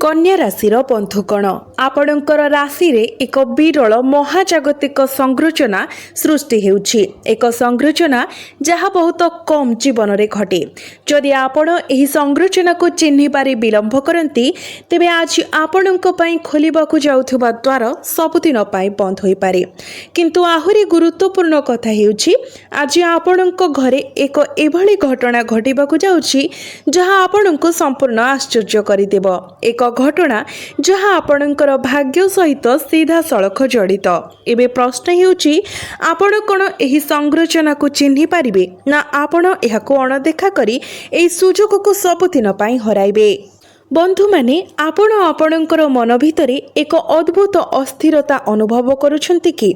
कन्या राशिर बंधुगण आपणकर राशि रे एक विरल महाजागतिक संरचना सृष्टि हेउछि। एक संरचना जहाँ बहुत कम जीवन रे घटे। जदि आपण एही संरचना को चिन्हि पारि विलंब करंती तेबे आज आपणक पई खोलिबाकू जाउथबा द्वार सबुदिन पई बंद होई पारे। किंतु आहुरी गुरुत्वपूर्ण कथा हेउछि आज आपणक घरे एक एभली घटना घटिबाकू जाउछि जहाँ आपणक संपूर्ण आश्चर्य करिदेब। एक घटना जहाँ आपणकर भाग्य सहित सीधा सड़क जड़ित। एबे प्रश्न हेउछि आपण कोन एही संरचना को चिन्हि पारिबे ना आपण एहाको अणदेखा करी एही सुजोग को सबुदिन पई हराइबे। बंधु माने आपण आपणकर मन भितरे एक अद्भुत अस्थिरता अनुभव करुछंती कि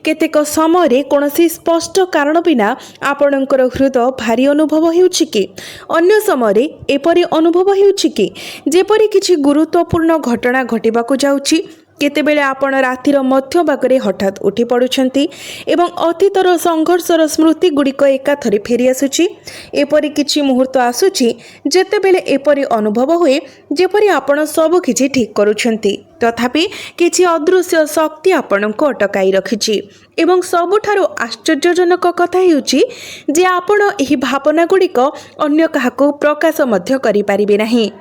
केतेक समय रे कोनोसी स्पष्ट कारण बिना आपणकर हृदय भारी अनुभव हेउछि कि अन्य समय रे एपरि अनुभव हेउछि कि जेपरि किछि गुरुत्वपूर्ण घटना घटिबाकू जाउछि। केतेबेले आपण रातिर मध्य भागरे हठात उठी पड़ुछंती एवं अतीतर संघर्षर स्मृति गुड़िक एकाथरे फेरी आसुछि। एपरि किछि मुहूर्त आसुछि जेतेबेले एपरि अनुभव हुए जेपरि आपण सब किछि ठीक करुछंती तथापि किछि अदृश्य शक्ति आपणको अटकाई रखिछि। एवं सबुठारु आश्चर्यजनक कथा हेउछि जे आपण एही भावना गुड़िक अन्य काहाको प्रकाश मध्य करि पारिबे नाही,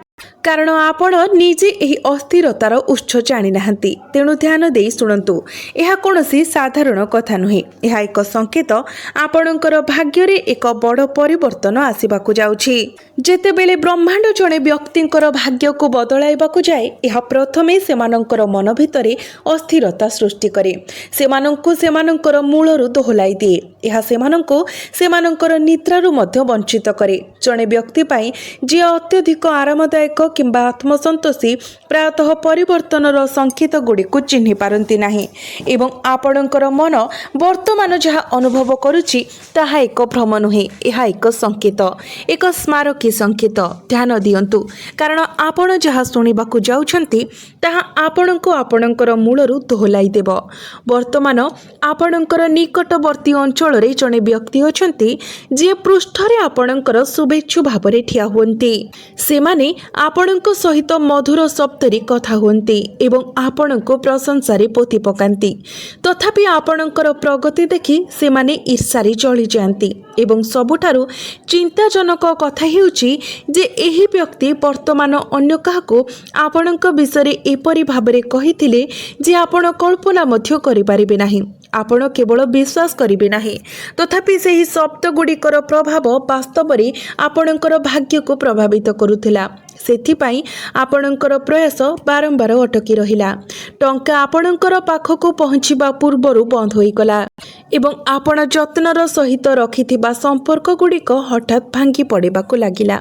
कारण आपण निजे एही अस्थिरतार उत्स जानि नाहंती। तेणु ध्यान देई सुनंतु, एहा कोनोसी साधारण कथा नुहे। एहा एक संकेत आपणकर भाग्य रे एक बड़ परिवर्तन आसीबाकू जाउछि। जेतेबेले ब्रह्मांड जणे व्यक्तिंकर भाग्य को बदलाइबाकू जाए एहा प्रथमे सेमानंकर मन भितरे अस्थिरता सृष्टि करे, सेमानंकु सेमानंकर मूलरु दोहलाई दिए। एहा सेमानंकु सेमानंकर निद्रारु मध्य वंचित करे। जणे व्यक्ति पई जे अत्यधिक आरामदायक किंबा आत्मसंतोषी प्रायतः परिवर्तनर संकेत गुड़िक चिन्हि पारंती नाही एवं आपणकर मन वर्तमान जहाँ अनुभव करुछि ताहा एक भ्रम नुहे, एहा एक संकेत, एक स्मारकी संकेत। ध्यान दियंतु, कारण आपण जहाँ शुणिबाकू जाउछंती ताहा आपणको आपणकर मूलरु दोहलाई देब। वर्तमान आपणकर निकटवर्ती अंचल रे जणे व्यक्ति अछंती जे पृष्ठरे आपणकर शुभेच्छु भावरे ठिया हुअंती। सेमाने आपणको सहित मधुर शब्दरे कथा हुअंती एवं आपणको प्रशंसारे पोथी पकांती। तथापि आपणकर प्रगति देखि सेमाने ईर्ष्यारे जळि जांती एवं सबुठारु चिंताजनक कथा हेउछि जे एही व्यक्ति वर्तमान अन्य काहाको आपणक विषय एपरि भाबरे कहिथिले जे आपण कल्पना मध्य करि पारिबे नाही। आपण केवल विश्वास करिबे नाही, तथापि सेही शब्द गुड़िकर प्रभाव वास्तव रे आपणकर भाग्य को प्रभावित करुथिला। सेथिपाई आपणकर प्रयास बारंबार अटकी रहिला। टंका आपणकर पाखको पहुँचीबा पूर्वरु बंद होईगला एवं आपण जत्नर सहित रखिथिबा संपर्क गुड़िक हठात भांगी पड़ेबाकू लागिला।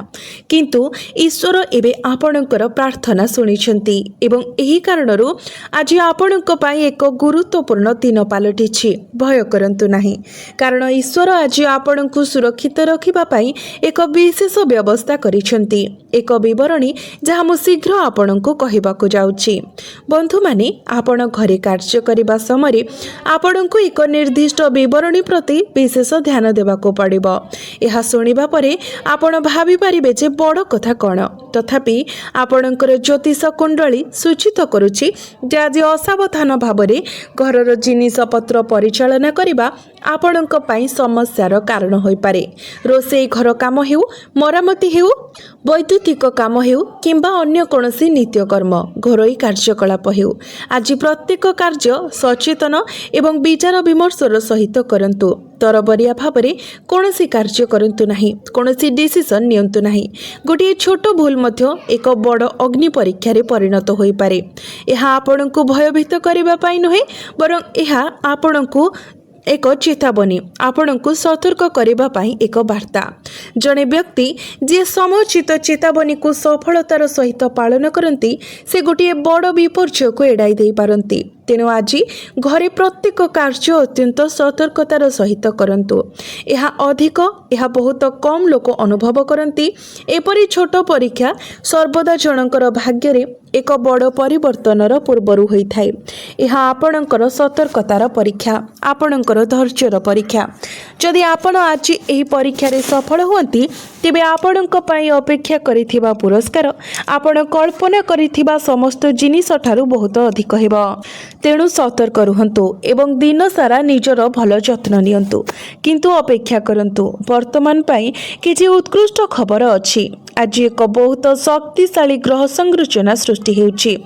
किंतु ईश्वर एबे आपणकर प्रार्थना सुनिछंती एवं एही कारणरू आज आपणक पई एक गुरुत्वपूर्ण दिन पालटिछि। भय करंतु नाही, कारण ईश्वर आज आपणकू सुरक्षित रखिबा पई एक विशेष व्यवस्था करिछंती। एक विवरणी जहाँ मु शीघ्र आपणको कहिबाकू जाउछि। बंधु माने आपण घरे कार्य करिबा समय आपणको एक निर्दिष्ट विवरणी प्रति विशेष ध्यान देबाकू पड़िबो। एहा सुनिबा परे आपण भाबी पारिबे जे बड़ कथा कोन, तथापि आपणकर ज्योतिष कुंडली सूचित करुछि जे आज असावधान भावरे घरर जिनिस पत्र परिचालना करिबा आपणक पई समस्यार कारण होई पारे। रोषेई घर काम हेउ, मरामती हेउ, वैद्युतिक काम हेउ किंबा अन्य कोनोसी नित्यकर्म, घरोई कार्यकलाप हेउ, आज प्रत्येक कार्य सचेतन एवं विचार विमर्शर सहित करंतु। तरबरिया भावरे कोनोसी कार्य करंतु नाही, कोनोसी डिसिजन नियंतु नाही। गोटे छोट भूल मध्य एक बड़ अग्नि परीक्षा रे परिणत होई पारे। एहा आपणको भयभीत करिबा पई नहे, बरं एहा आपणको एक चेतावनी, आपणको सतर्क करिबा पई एक वार्ता। जणे व्यक्ति जे समुचित चेतावनी को सफलतार सहित पालन करंती से गोटे बड़ विपर्यय को एड़ाई दे पारंती। तेणु आज घरे प्रत्येक कार्य अत्यंत सतर्कतार सहित करंतु। यह बहुत कम लोक अनुभव करती। एपरी छोट परीक्षा सर्वदा जनकर भाग्य रे एक बड़ परिवर्तनर पूर्वरु होइथाय। यह आपणकर सतर्कतार परीक्षा, आपणकर धैर्यर परीक्षा। जदि आपण आज एही परीक्षार सफल हुअन्ति तेबे आपणक पई अपेक्षा करिथिबा पुरस्कार आपण कल्पना करिथिबा समस्त जिनिस ठारू बहुत अधिक हेब। तेणु सतर्क रुहंतु एवं दिन सारा निजर भल जत्न नियंतु, किंतु अपेक्षा करंतु। वर्तमान पई किछि उत्कृष्ट खबर अछि। आज एक बहुत शक्तिशाली ग्रह संरचना सृष्टि हेउछि,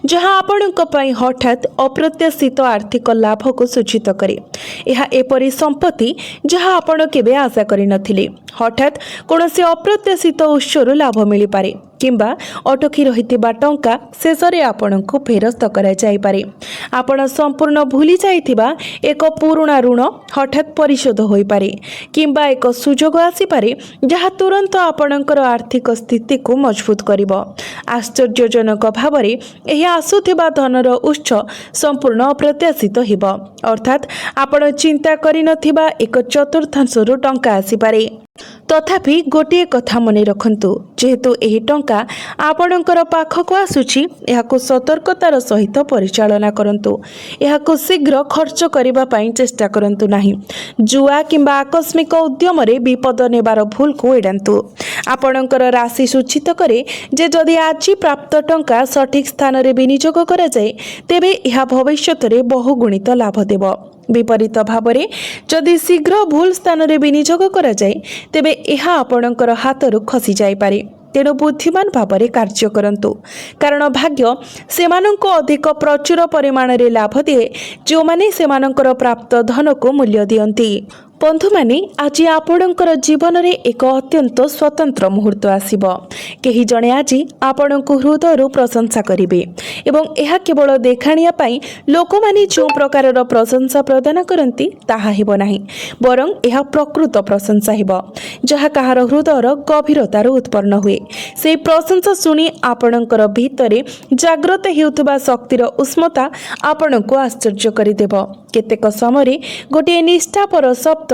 जहाँ आपणक पई हठात अप्रत्याशित आर्थिक लाभ को सूचित करे। यह एपरि संपत्ति जहाँ आपण केबे आशा करि नथिले। हठात कौनसी अप्रत्याशित उत्सरू लाभ मिल पारे किंबा अटकी रहिथिबा टंका शेषरे आपणको फेरस्त करा जाय पारे। आपण संपूर्ण भूली जाइथिबा एक पुराणा ऋण हठात परिशोध होई पारे किंबा एक सुजोग आसी पारे जहाँ तुरंत आपणकर आर्थिक स्थिति को मजबूत करिवो। आश्चर्यजनक भावरे एही आसुथिबा धनर उत्स संपूर्ण अप्रत्याशित हेब, अर्थात आपण चिंता करि नथिबा एक चतुर्थांशरू टंका आसी पारे। तथापि गोटे कथा मन रखंतु, जेहेतु एही टंका आपणकर पाखक आसुछि एहाको सतर्कतार सहित परिचालना करंतु। एहाको शीघ्र खर्च करिबा पई चेष्टा करंतु नाही। जुआ किंबा आकस्मिक उद्यम रे विपद नेबार भूल को एडांतु। आपणकर राशि सूचित करे जे जदि आज प्राप्त टंका सठिक स्थान रे विनियोग करा जाय तेबे एहा भविष्यत रे बहुगुणित लाभ देब। विपरीत भावरे जदि शीघ्र भूल स्थान रे विनियोग करा जाय तेबे एहा आपणकर हातरू खसी जाय पारे। तेणु बुद्धिमान भावरे कार्य करंतु, कारण भाग्य सेमानंको अधिक प्रचुर परिमाण रे लाभ दिए जो माने सेमानंकर प्राप्त धन को मूल्य दियंती। बंधु माने आज आपणकर जीवन रे एक अत्यंत स्वतंत्र मुहूर्त आसीबो। केही जणे आज आपणको हृदयरू प्रशंसा करिवे एवं एहा केवल देखाणिया पई लोक माने जो प्रकारर प्रशंसा प्रदान करंती ताहा हेबो नाही, बरं एहा प्रकृत प्रशंसा हेबो जहा कहार हृदयर गभीरतार उत्पन्न हुए। से प्रशंसा सुनी आपणकर भीतरे जाग्रत हेउथबा शक्तिर उष्मता आपणको आश्चर्य करिदेबो। केतेक समय गोटे निष्ठापर शब्द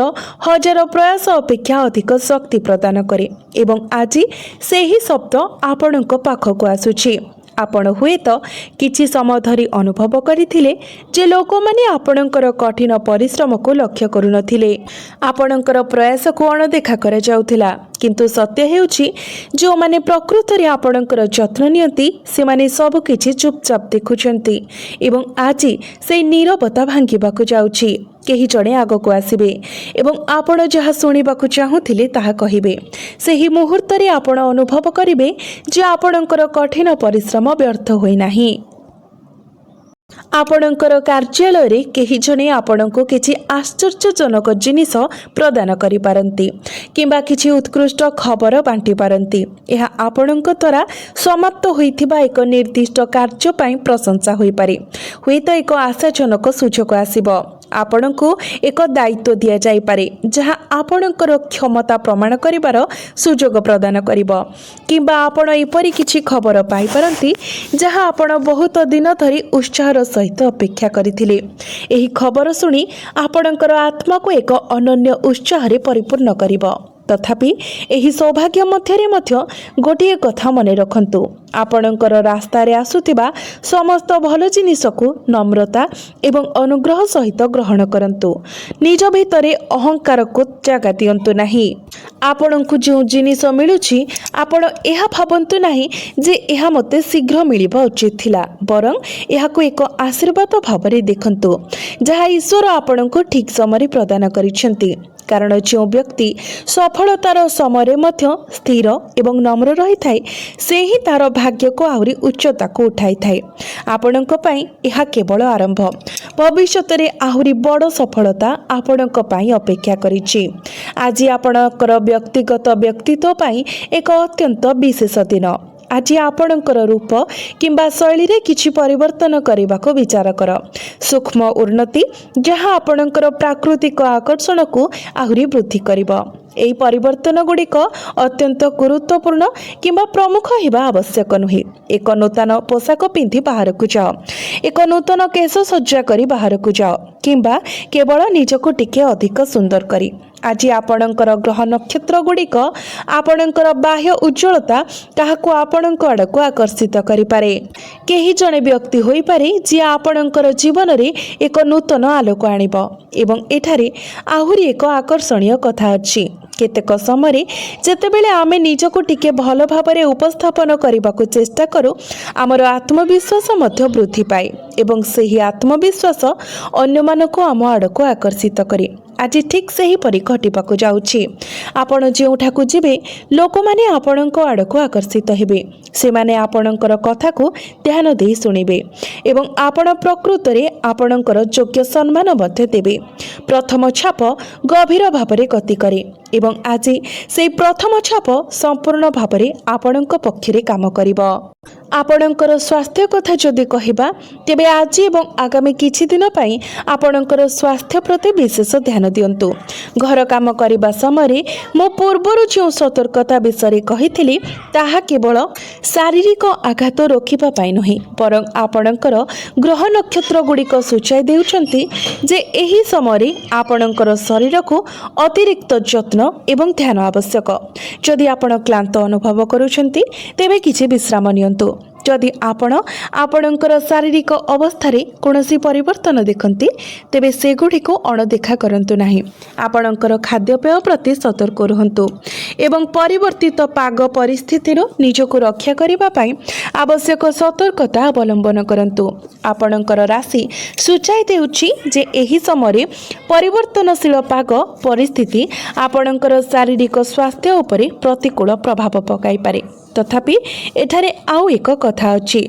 हजार प्रयास अपेक्षा अधिक शक्ति प्रदान करे एवं आज सेही शब्द आपणको पाखको आसुछि। आपण हुए तो किछि समय धरी अनुभव करिथिले जे लोक माने आपणकर कठिन परिश्रम को लक्ष्य करू नथिले। आपणकर प्रयास को अणदेखा करा जाउथिला, किंतु सत्य हेउछि जो माने प्रकृत रे आपणकर जत्न नियंती से माने सब किछि चुपचाप देखुछंती एवं आज से नीरवता भांगिबाकू जाउछि। केही जणे आगको आसीबे एवं आपण जहा सुनिबाकू चाहुथिले ताहा कहिबे। सेही मुहूर्त रे आपण अनुभव करिवे जे आपणकर कठिन परिश्रम व्यर्थ होई नाही। आपणकर कार्यालय रे केही जणे आपणको किछि आश्चर्यजनक जिनिस प्रदान करि पारंती किंबा किछि उत्कृष्ट खबर बांटी पारंती। एहा आपणक द्वारा समाप्त होइथिबा एक निर्दिष्ट कार्य पई प्रशंसा होई पारे। हुएत एक आशाजनक सुजोग आसीबो। आपणको एक दायित्व दिया जाई पारे जहाँ आपणकर क्षमता प्रमाण करिवार सुजोग प्रदान करिवो, किंबा आपण एपरि किछि खबर पाई पारंती जहाँ आपण बहुत दिन धरि उत्साहर सहित अपेक्षा करिथिले। एही खबर सुनी आपणकर आत्मा को एक अनन्य उत्साहरे परिपूर्ण करिवो। तथापि एही सौभाग्य मध्यरे मध्य गोटे कथा मने रखंतु, आपणकर रास्ता रे आसुथिबा समस्त भल जिनिस को नम्रता एवं अनुग्रह सहित ग्रहण करंतु। निज भितरे अहंकार को जगह दियंतु नाही। आपणको जो जिनिस मिलुछि आपण एहा भाबंतु नाही जे एहा मते शीघ्र मिलिबा उचित थिला, बरं एहाको एक आशीर्वाद भावरे देखंतु जहा ईश्वर आपणको ठीक समय प्रदान करिसेंती। कारण जो व्यक्ति सफलतार समय मध्य स्थिर एवं नम्र रही थाए से ही तार भाग्य को आहरी उच्चता को उठाई थाए। आपणक पई एहा केवल आरंभ, भविष्यत रे आहरी बड़ सफलता आपणक पई अपेक्षा करिछि। आज आपणकर व्यक्तिगत व्यक्तित्व पई एक अत्यंत विशेष दिन। आज आपणकर रूप किंबा शैली रे किछि परिवर्तन करबा को विचार कर। सूक्ष्म उन्नति जहाँ आपणकर प्राकृतिक आकर्षण को आहुरी वृद्धि करिवो। एही परिवर्तन गुड़िक अत्यंत गुरुत्वपूर्ण किंबा प्रमुख हेबा आवश्यक नुहे। एक नूतन पोशाक पिंधि बाहर को जाओ, एक नूतन केश सज्जा करी बाहर को जाओ, किंबा केवल निजको टिके अधिक सुंदर करी आज आपणकर ग्रह नक्षत्र गुड़िक आपणकर बाह्य उज्ज्वलता काहाकु आपणक आड़क आकर्षित करिपारे। केही जणे व्यक्ति होई पारे जे आपणकर जीवन रे एक नूतन आलोक आनिब एवं एठारे आहुरी एक आकर्षणीय कथा अछि। केतेक समय जेतेबेले आमे निजको टिके भल भाबरे उपस्थापन करबाकू चेष्टा करू आमर आत्मविश्वास मध्य वृद्धि पाए एवं सेही आत्मविश्वास अन्य मानको आम आड़को आकर्षित करे। आज ठीक सही परि घटिबाकू जाउछि। आपण जेउठाकू जिबे लोक माने आपणक आड़को आकर्षित हेबे। से माने आपणकर कथाकू ध्यान देई सुनिबे एवं आपण प्रकृत रे आपणकर योग्य सम्मान मध्य देबे। प्रथम छाप गभीर भाबरे गति करे एवं आज से प्रथम छाप संपूर्ण भाबरे आपणक पक्षरे काम करिबो। आपणकर स्वास्थ्य कथा जदि कहिबा तेबे आज एवं आगामी किछि दिन पई आपणकर स्वास्थ्य प्रति विशेष ध्यान दियंतु। घर काम करिबा समय मो पूर्वरु जो सतर्कता विषय कहिथिली ताहा केवल शारीरिक आघात रोकिबा पई नही परं आपणकर ग्रह नक्षत्र गुड़िक सूचाई देउछंती जे एही समय आपणकर शरीर को अतिरिक्त यत्न एवं ध्यान आवश्यक। जदि आपण क्लांत अनुभव करूछंती तेबे किछि विश्राम नियंतु। जदि आपणकर शारीरिक अवस्था कौनसी परिवर्तन देखती तेबे सेगुड़िको अणदेखा करंतु नाही। आपणकर खाद्यपेय प्रति सतर्क रुहंतु एवं परिवर्तित पाग परिस्थिति निजको रक्षा करिबा पई आवश्यक सतर्कता अवलंबन करंतु। आपणकर राशि सूचाई देउछि जे एही समय परिवर्तनशील पाग परिस्थिति आपणकर शारीरिक स्वास्थ्य उपरे प्रतिकूल प्रभाव पकाई पारे। तथापि एठारे आउ एक कथा अछि।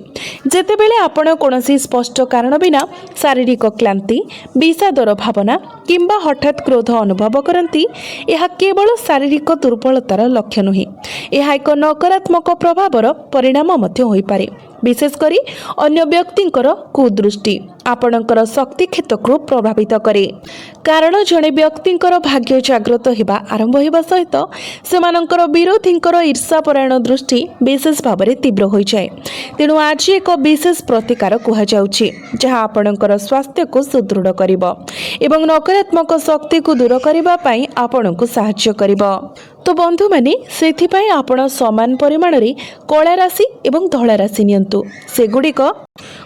जेतेबेले आपण कोनोसी स्पष्ट कारण बिना शारीरिक क्लांति विषादर भावना किंबा हठात क्रोध अनुभव करती यह केवल शारीरिक दुर्बलतार लक्षण नुहे। यह एक नकारात्मक प्रभावर परिणाम मध्य होई पारे। विशेष करी अन्य व्यक्तिंकर कुदृष्टि आपणकर शक्ति क्षेत्र को प्रभावित करे। कारण जड़े व्यक्तिंकर भाग्य जागृत होगा आरंभ होगा सहित सेमानंकर विरोधींकर ईर्षापरायण दृष्टि विशेष भाव में तीव्र हो जाए। तेणु आज एक विशेष प्रतिकार कहुच्छे जहाँ आपणकर स्वास्थ्य को सुदृढ़ करिबो एवं नकारात्मक शक्ति को दूर करबा पई आपणको सहाय्य करिबो। तो बंधु माने सेथिपाई आपण समान परिमाण रे कला राशि एवं धला राशि नियंतु। सेगुड़िक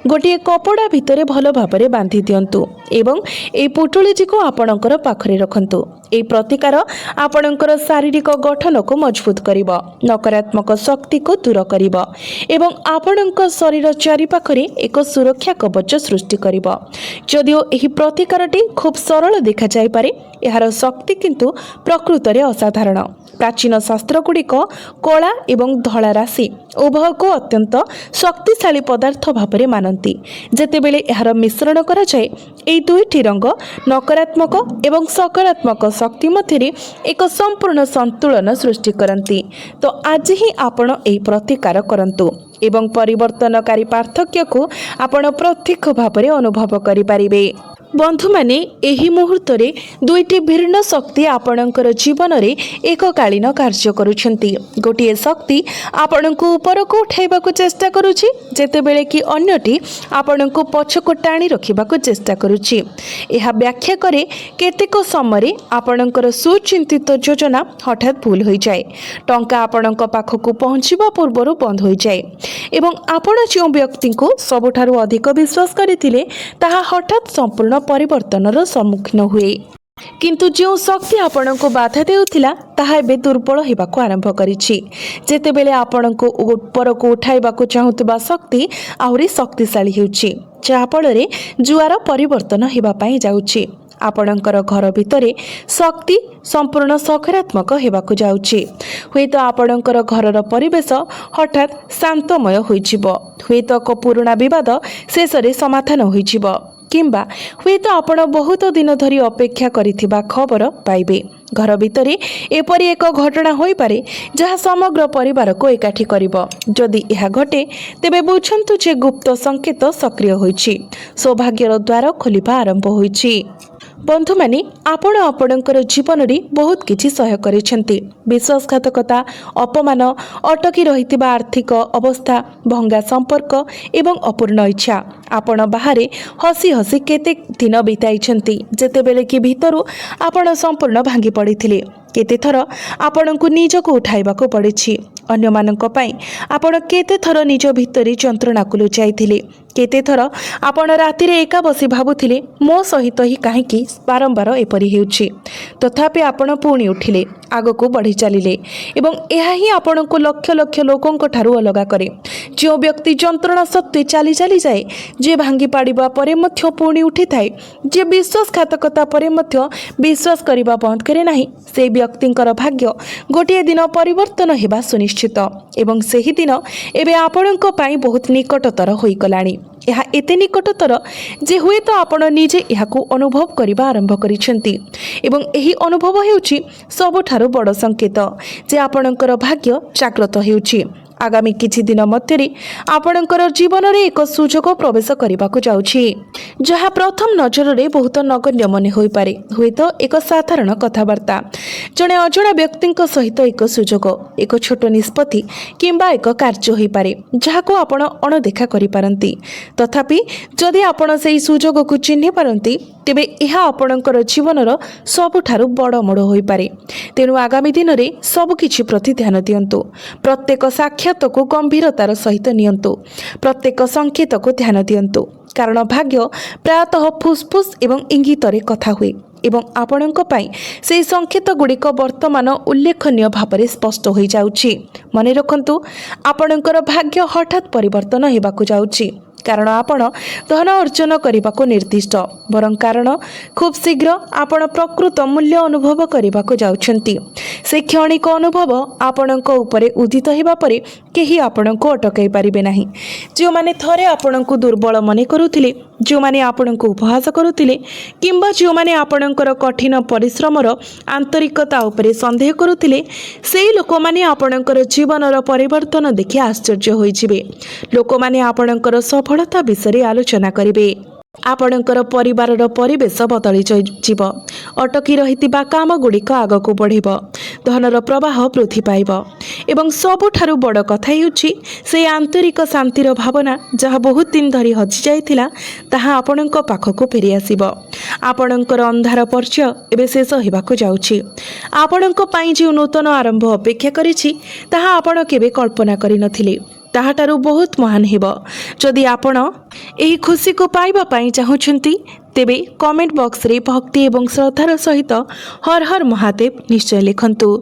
गोटे कपड़ा भितरे भल भाबरे बांधि दियंतु एवं ए पुटुळीजी को आपणकर पाखरे रखंतु। ए प्रतिकार आपणकर शारीरिक गठन को मजबूत करिबो, नकारात्मक शक्ति को दूर करिबो एवं आपणक शरीर चारि पाखरे एक सुरक्षा कवच सृष्टि करिबो। जदिओ एही प्रतिकारटी खूब सरल देखा जाय पारे यार शक्ति किंतु प्रकृत रे असाधारण। प्राचीन शास्त्र गुड़िक कला एवं धला राशि उभय को अत्यंत शक्तिशाली पदार्थ भाव में मानती। जेतेबेले यार मिश्रण करा जाए एई दुईटी रंग नकारात्मक एवं सकारात्मक शक्ति मध्य एक संपूर्ण संतुलन सृष्टि करती। तो आज ही आपण एई प्रतिकार करंतु एवं परिवर्तनकारी पार्थक्य को आपण प्रत्यक्ष भाव में अनुभव करि पारिबे। बंधु माने एही मुहूर्त रे दुईटी भिन्न शक्ति आपणकर जीवन रे एककालीन कार्य करुछंती। गोटिए शक्ति आपणको ऊपर को उठाइबा को चेष्टा करूछि जेतेबेले कि अन्यटी आपणको पछको टाणी रखिबा चेष्टा करूछि। एहा व्याख्या करे केतेक समय आपणकर सुचिंतित योजना हठात भूल हो जाए, टंका आपणक पाखको पहुँचीबा पूर्व बंद हो जाए एवं आपण जो व्यक्ति को सबुठारु अधिक विश्वास करथिले ताहा हठात संपूर्ण परिवर्तनर सम्मुखीन हुए। किंतु जो शक्ति आपण को बाधा देउथिला ताहा एबे दुर्बल हेबाको आरंभ करिछि। जेतेबेले आपण को ऊपर को उठाइबाको चाहुतबा शक्ति आहुरी शक्तिशाली हेउछि, जहा फଳରେ जुआर परिवर्तन हेबा पई जाउछि। आपणकर घर भितरे शक्ति संपूर्ण सकारात्मक हेबाको जाउछि। हुएत आपणकर घरर परिवेश हठात शांतमय होइजिबो, हुएत एक पुराना विवाद शेषरे समाधान होइजिबो किंबा हुएत आपण बहुत दिन धरी अपेक्षा करिथिबा खबर पाइबे। घर भितरे एपरि एक घटना होई पारे जहाँ समग्र परिवार को एकाठी करिबो। जदि यह घटे तेबे बुझंतु जे गुप्त संकेत सक्रिय होइछि, सौभाग्यर द्वार खोलिबा आरंभ होइछि। बंधु माने आपण आपणकर जीवन रे बहुत किछि सह करिसेंती। विश्वासघातकता, अपमान, अटकी रहितिबा आर्थिक अवस्था, भंगा संपर्क एवं अपूर्ण इच्छा आपण बाहर हसी हसी केते दिन बिताइछन्ति जेतेबेले कि भितरु आपण संपूर्ण भांगी पड़िथिले। केते थर आपणको निजको उठाइबाको पड़िछि। अन्य मानक पई आपण केते थर निज भितरी जंत्रणा को लुचाइथिले। केते थर आपण राति रे एका बसी भाबुथिले मो सहित ही काहेकि बारंबार एपरि हेउछि। तथापि आपण पुणी उठिले आगको बढ़ी चलिले एवं एहा ही आपणको लक्ष लक्ष लोकंक ठारू अलगा करे। जो व्यक्ति जंत्रणा सत्वे चली चली जाए, जे भांगी पाड़िबा परे मध्य पुणी उठी थाए, जे विश्वासघातकता परे मध्य विश्वास करिबा बंद करे नाही, से व्यक्तिंकर भाग्य गोटे दिन परिवर्तन हेबा सुनिश्चित एवं सेही दिन एबे आपणक पई बहुत निकटतर होई गलाणी। यह एते निकटतर जे हुए तो आपण निजे यहाकू अनुभव करबा आरंभ करिसेंती एवं एही अनुभव हेउची सबठारु बड़ संकेत जे आपणकर भाग्य जागृत हेउची। आगामी किछि दिन मध्यरे आपणकर जीवन रे एक सुजोग प्रवेश करबाकू जाउछि, जहा प्रथम नजर रे बहुत नगण्य मन होई पारे। हुए तो एक साधारण कथावार्ता, जने अजणा व्यक्तिंक सहित एक सुजोग, एक छोट निष्पत्ति किंबा एक कार्य होई पारे जहाको आपण अणदेखा करि पारंती। तथापि जदि आपण सेही सुजोग को चिन्हि पारंती तेबे एहा आपणकर जीवनर सबुठारु बड़ मोड़ होई पारे। तेणु आगामी दिन रे सब किछि प्रति ध्यान दियंतु। प्रत्येक साक्षात को गंभीरतार सहित नियंतु। प्रत्येक संकेत को ध्यान दियंतु, कारण भाग्य प्रायतः फुसफुस एवं इंगितरे कथा हुए एवं आपणक पई से संकेत गुड़िक वर्तमान उल्लेखनीय भाव स्पष्ट हो जाउछि। मने रखंतु, आपणकर भाग्य हठात परिवर्तन हेबाकू जाउछि, कारण आपण धन अर्जन करने निर्दिष्ट, बरं कारण खूब शीघ्र आपण प्रकृत मूल्य अनुभव करने जाउछंती। से क्षणिक अनुभव आपणक उपरे उदित हेबा परे केही आपणको अटकाई पारिबे नाही। जो माने थरे आपणको दुर्बल मने करुथिले, जो माने आपणको उपहास करुथिले, किंबा जो माने आपणकर कठिन परिश्रमर आंतरिकता उपरे संदेह करुथिले, सेही लोक माने आपणकर जीवनर परिवर्तन देखि आश्चर्य होई जिवे। लोक माने आपणकर सफलता विषय आलोचना करिवे। आपणकर परिवारर परिवेश बदली जीव, अटकी रहितिबा काम गुड़िक आगको बढ़िब, धनर प्रवाह वृद्धि पाइब एवं सबुठारु बड़ कथा हेउछि से आंतरिक शांतिर भावना जहाँ बहुत दिन धरी हजि जाइथिला ताहा आपणक पाखको फेरी आसिब। आपणकर अंधार पर्चय एबे शेष हेबाकू जाउछि। आपणक पई जे नूतन आरंभ अपेक्षा करिछि ताहा आपण केबे कल्पना करि नथिले, ताहाटारु बहुत महान हेबो। जदि आपण एही खुशी को पाइबा पई चाहुछंती तेबे कमेंट बॉक्स रे भक्ति एवं श्रद्धार सहित हर हर महादेव निश्चय लिखंतु।